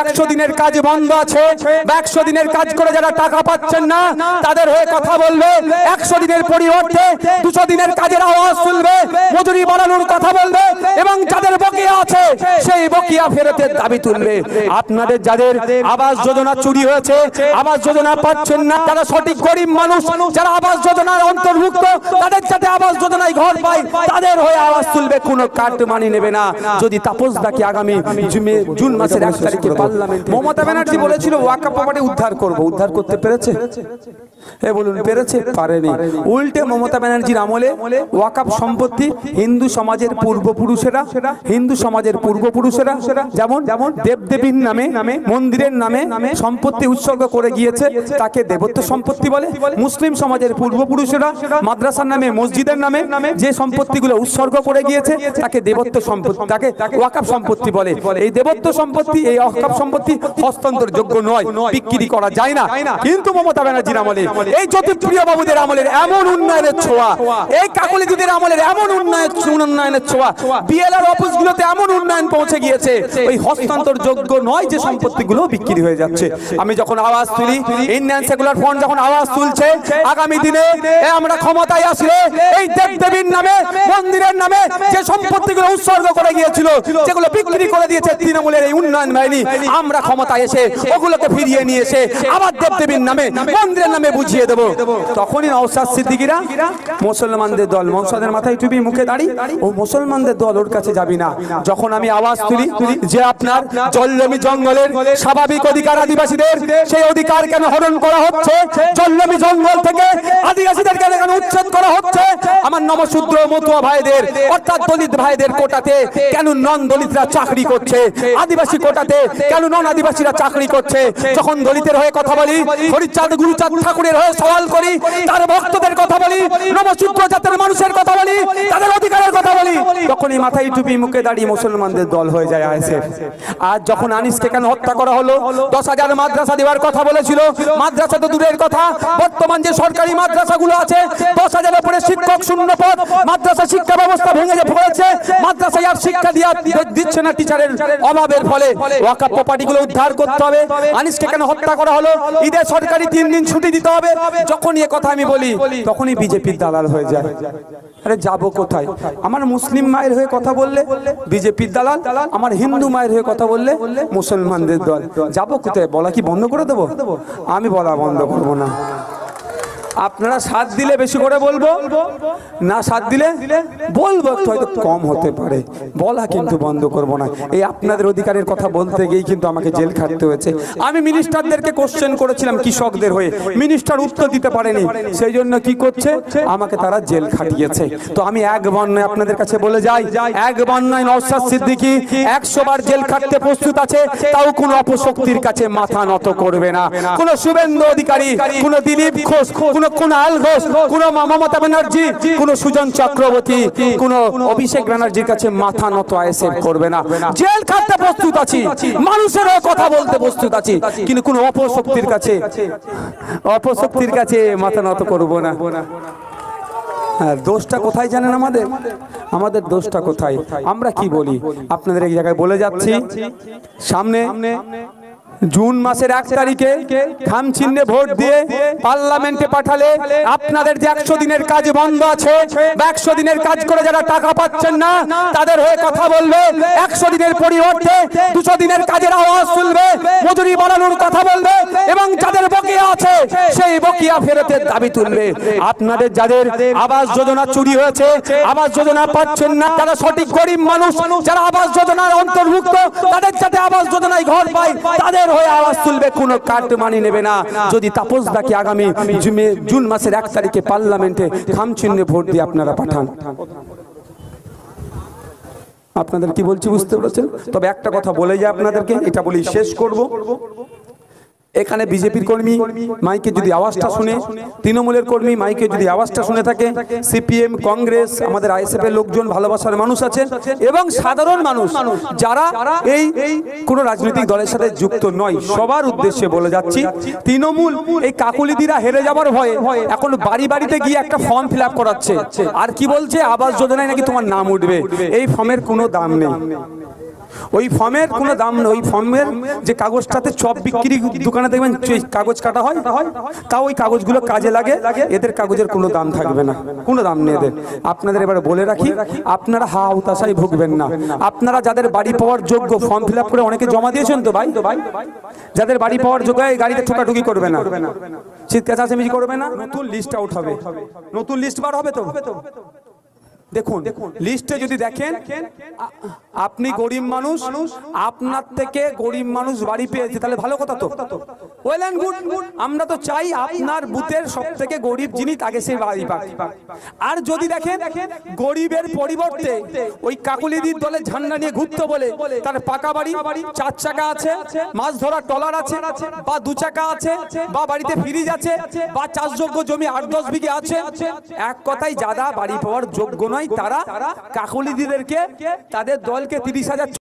100 দিনের কাজ বন্ধ আছে, 100 দিনের কাজ করে যারা টাকা পাচ্ছেন না তাদের হয়ে কথা বলবে, 100 দিনের পরিবর্তে 200 দিনের কাজের আওয়াজ তুলবে, মজুরি বাড়ানোর কথা বলবে এবং যাদের বকেয়া আছে সেই বকেয়া ফেরতের দাবি তুলবে। আপনাদের যাদের আবাস যোজনা চুরি হয়েছে, আবাস যোজনা পাচ্ছেন না, যারা সঠিক গরিব মানুষ যারা আবাস যোজনার অন্তর্ভুক্ত তাদের যাতে আবাস যোজনায় ঘর পায় তাদের হয়ে আওয়াজ তুলবে, কোনো কাট মানি নেবে না। যদি তাপস দাকে আগামী জুন মাসের 1 তারিখে পার্লামেন্টে মমতা ব্যানার্জি বলেছিল ওয়াকফ প্রপার্টি উদ্ধার করব, উদ্ধার করতে পেরেছে? বলুন পেরেছে? পারেনি। উল্টে মমতা ব্যানার্জির আমলে ওয়াকফ সম্পত্তি হিন্দু সমাজের পূর্বপুরুষেরা যেমন দেবদেবীর নামে মন্দিরের নামে সম্পত্তি উৎসর্গ করে গিয়েছে তাকে দেবত্ব সম্পত্তি বলে। মুসলিম সমাজের পূর্বপুরুষেরা মাদ্রাসার নামে মসজিদের নামে যে সম্পত্তিগুলো উৎসর্গ করে গিয়েছে তাকে দেবত্ব সম্পত্তি, তাকে ওয়াকফ সম্পত্তি বলে। এই দেবত্ব সম্পত্তি, এই ওয়াকফ সম্পত্তি হস্তান্তরযোগ্য নয়, বিক্রি করা যায় না। কিন্তু মমতা ব্যানার্জির আমলে, এই জ্যোতিপ্রিয় বাবুদের আমলের এমন উন্নয়নের ছোঁয়া, এই কাকলি দিদির আমলের এমন উন্নয়নের ছোঁয়া, বিএলআর অফিসগুলোতে এমন উন্নয়ন পৌঁছে গিয়েছে ওই হস্তান্তরযোগ্য নয় যে সম্পত্তিগুলো বিক্রি হয়ে যাচ্ছে। আমি যখন আওয়াজ তুলি, ইন্ডিয়ান সেকুলার ফ্রন্ট যখন আওয়াজ তুলছে আগামী দিনে আমরা ক্ষমতায় আসলে এই দেবদেবীর নামে মন্দিরের নামে যে সম্পত্তিগুলো উৎসর্গ করে গিয়েছিল, যেগুলো বিক্রি করে দিয়েছে তৃণমূলের এই উন্নয়ন বাহিনী, আমরা ক্ষমতায় এসে ওগুলোকে ফিরিয়ে নিয়ে এসে আবার দেবদেবীর নামে মন্দিরের নামে বুঝিয়ে দেবো। তখনই নওশাদ সিদ্দিকীরা মুসলমানদের দল, মনসাদের মাথায় টুপি মুখে দাড়ি, ও মুসলমানদের দল ওর কাছে যাবি না। যখন আমি আওয়াজ তুলি যে আপনার জলজমি জঙ্গলের স্বাভাবিক অধিকার আদিবাসীদের, সেই অধিকার কেন হরণ করা হচ্ছে, জলজমি জঙ্গল থেকে আদিবাসীদেরকে কেন উচ্ছেদ করা হচ্ছে, আমার নমশূদ্র মতুয়া ভাইদের অর্থাৎ দলিত ভাইদের কোটাতে কেন নন দলিতরা চাকরি করছে, আদিবাসী কোটাতে কেন নন আদিবাসীরা চাকরি করছে। যখন দলিতের হয়ে কথা বলি, হরিচাঁদ গুরুচাঁদ ঠাকুরের হয়ে সওয়াল করি, তার ভক্তদের কথা বলি, নমশূদ্র জাতের মানুষের কথা বলি, তাদের অধিকারের কথা বলি, তখনই মাথায় টুপি মুখে দাঁড়িয়ে মুসলমানদের দল হয়ে যায় আইএসএফ। আজ যখন আনিসকে কেন হত্যা করা হলো, 10,000 মাদ্রাসা দেওয়ার কথা বলেছিল, মাদ্রাসা তো দূরের কথা, বর্তমান যে সরকারি মাদ্রাসাগুলো আছে 10,000 উপরে শিক্ষক শূন্য পদ, মাদ্রাসা শিক্ষা ব্যবস্থা ভেঙে পড়েছে, মাদ্রাসায় আর শিক্ষা দিচ্ছে না টিচারের অভাবের ফলে। ওয়াকফ প্রপার্টিগুলো উদ্ধার করতে হবে। আনিসকে কেন হত্যা করা হলো, ঈদে সরকারি 3 দিন ছুটি দিতে হবে। যখনই এ কথা আমি বলি তখনই বিজেপির দালাল হয়ে যায়। আরে যাবো কোথায়? আমার মুসলিম মায়ের হয়ে কথা বললে বিজেপির দালাল, আমার হিন্দু মায়ের হয়ে কথা বললে মুসলমানদের দল। যাবো কোথায়? বলা কি বন্ধ করে দেবো? আমি বলা বন্ধ করবো না। আপনারা সাথ দিলে বেশি করে বলবো, না সাথ দিলে বলবো একটু হয়তো কম হতে পারে, বলা কিন্তু বন্ধ করব না। এই আপনাদের অধিকারের কথা বলতে গিয়ে কিন্তু আমাকে জেল খাটতে হয়েছে। আমি মিনিস্টারদেরকে কোশ্চেন করেছিলাম কৃষকদের হয়ে, মিনিস্টার উত্তর দিতে পারেনি, সেই জন্য কি করছে আমাকে তারা জেল খাটিয়েছে। তো আমি এক বন্যায় আপনাদের কাছে বলে যাই, এক বন্যায় নওশাদ সিদ্দিকী 100 বার জেল খাটতে প্রস্তুত আছে, তাও কোনো অপশক্তির কাছে মাথা নত করবে না। কোন শুভেন্দু অধিকারী, কোন দিলীপ ঘোষ, কোন আল ঘোষ, কোন মমতা ব্যানার্জি, কোন সুজন চক্রবর্তী, কোন অভিষেক ব্যানার্জির কাছে মাথা নত আইএসএফ করবে না। জেল খাটতে প্রস্তুত আছি, মানুষের কথা বলতে প্রস্তুত আছি, কিন্তু কোন অপশক্তির কাছে মাথা নত করব না। দোষটা কোথায় জানেন? আমাদের দোষটা কোথায়? আমরা কি বলি আপনাদের এই জায়গায় বলে যাচ্ছি, সামনে জুন মাসের 1 তারিখে খাম চিহ্নে ভোট দিয়ে পার্লামেন্টে পাঠালে আপনাদের যে 100 দিনের কাজ বন্ধ আছে, 100 দিনের কাজ করে যারা টাকা পাচ্ছেন না তাদের হয়ে কথা বলবে, 100 দিনের পরিবর্তে 200 দিনের কাজের আওয়াজ তুলবে, মজুরি বাড়ানোর কথা বলবে এবং যাদের বকেয়া আছে সেই বকেয়া ফেরতের দাবি তুলবে। আপনাদের যাদের আবাস যোজনা চুরি হয়েছে, আবাস যোজনা পাচ্ছেন না, যারা সঠিক গরিব মানুষ যারা আবাস যোজনার অন্তর্ভুক্ত তাদের যাতে আবাস যোজনায় ঘর পায় তাদের হয়ে আওয়াজ তুলবে, কোনো কাট মানি নেবে না। যদি তাপস দাকে আগামী জুন মাসের 1 তারিখে পার্লামেন্টে খাম চিহ্নে ভোট দিয়ে আপনারা পাঠান। আপনাদের কি বলছি বুঝতে পেরেছেন? তবে একটা কথা বলে যায় আপনাদেরকে, এটা বলেই শেষ করব। এখানে বিজেপির কর্মী মাইকে যদি আওয়াজটা শুনে, তৃণমূলের কর্মী মাইকে যদি আওয়াজটা শুনে থাকে, সিপিএম, কংগ্রেস, আমাদের আইএসএফ এর লোকজন, ভালোবাসার মানুষ আছেন এবং সাধারণ মানুষ যারা এই কোনো রাজনৈতিক দলের সাথে যুক্ত নয়, সবার উদ্দেশ্যে বলে যাচ্ছি, তৃণমূল এই কাকুলিদিরা হেরে যাবার ভয়ে এখন বাড়ি বাড়িতে গিয়ে একটা ফর্ম ফিল আপ করাচ্ছে, আর কি বলছে আবাস যোজনায় নাকি তোমার নাম উঠবে। এই ফর্মের কোনো দাম নেই। ওই ফর্মের কোনো দাম নেই। ওই ফর্মের যে কাগজটাতে চপ বিক্রি দোকানে দেখবেন কাগজ কাটা হয়, তাও ওই কাগজগুলো কাজে লাগে। এদের কাগজের কোনো দাম থাকবে না, কোনো দাম নেই এদের। আপনাদের এবারে বলে রাখি, আপনারা হা হতাশায় ভুগবেন না। আপনারা যাদের বাড়ি পাওয়ার যোগ্য, ফর্ম ফিল আপ করে অনেকে জমা দিয়েছেন তো ভাই, যাদের বাড়ি পাওয়ার যোগ্য, এই গাড়িতে ঠোকাঠুকি করবে না, চিৎকার চেঁচামেচি করবে না। নতুন লিস্ট আউট হবে, নতুন লিস্ট বার হবে তো। দেখুন লিস্টে যদি দেখেন আপনি গরিব মানুষ, আপনার থেকে গরিব মানুষ বাড়ি পেয়েছে, তাহলে ভালো কথা তো, ওয়েল এন্ড গুড। আমরা তো চাই আপনার বুথের সব থেকে গরিব যিনি তাকে সেই বাড়ি পাক। আর যদি দেখেন গরিবের পরিবর্তে ওই কাকুলিদির দলে ঝান্ডা নিয়ে ঘুরতে বলে তার পাকা বাড়ি, 4 চাকা আছে, মাছ ধরার ট্রলার আছে, বা 2 চাকা আছে, বা বাড়িতে ফ্রিজ আছে, বা চাষযোগ্য জমি 8-10 বিঘে আছে, এক কথাই যারা বাড়ি পাওয়ার যোগ্য নয়, তারা কাকুলিদিদেরকে, তাদের দলকে 30,000